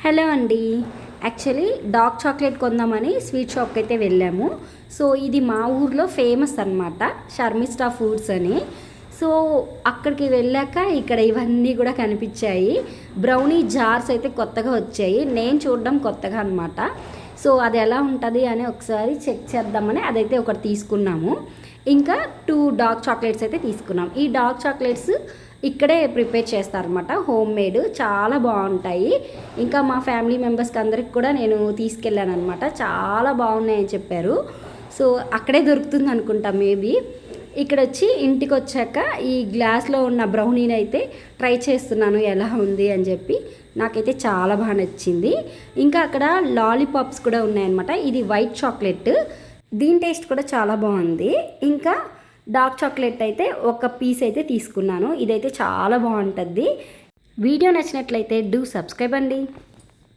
Hello అండి. Actually dark chocolate కొందామని sweet షాప్కి అయితే వెళ్ళాము. సో ఇది మా ఊర్లో ఫేమస్ అనమాట, షర్మిస్టా ఫుడ్స్ అని. సో అక్కడికి వెళ్ళాక ఇక్కడ ఇవన్నీ కూడా కనిపించాయి. బ్రౌనీ జార్స్ అయితే కొత్తగా వచ్చాయి, నేను చూడడం కొత్తగా అనమాట. సో అది ఎలా ఉంటుంది అని ఒకసారి చెక్ చేద్దామని అదైతే ఒకటి తీసుకున్నాము. ఇంకా 2 డార్క్ చాక్లెట్స్ అయితే తీసుకున్నాం. ఈ డార్క్ చాక్లెట్స్ ఇక్కడే ప్రిపేర్ చేస్తారనమాట, హోమ్ మేడ్, చాలా బాగుంటాయి. ఇంకా మా ఫ్యామిలీ మెంబర్స్కి అందరికి కూడా నేను తీసుకెళ్ళాను అనమాట, చాలా బాగున్నాయని చెప్పారు. సో అక్కడే దొరుకుతుంది అనుకుంటా మేబీ. ఇక్కడ వచ్చి ఇంటికి వచ్చాక ఈ గ్లాస్లో ఉన్న బ్రౌనీని అయితే ట్రై చేస్తున్నాను ఎలా ఉంది అని చెప్పి. నాకైతే చాలా బాగా నచ్చింది. ఇంకా అక్కడ లాలీపాప్స్ కూడా ఉన్నాయన్నమాట. ఇది వైట్ చాక్లెట్, దీని టేస్ట్ కూడా చాలా బాగుంది. ఇంకా డార్క్ చాక్లెట్ అయితే ఒక పీస్ అయితే తీసుకున్నాను. ఇదైతే చాలా బాగుంటుంది. వీడియో నచ్చినట్లయితే డూ సబ్స్క్రైబ్ అండి.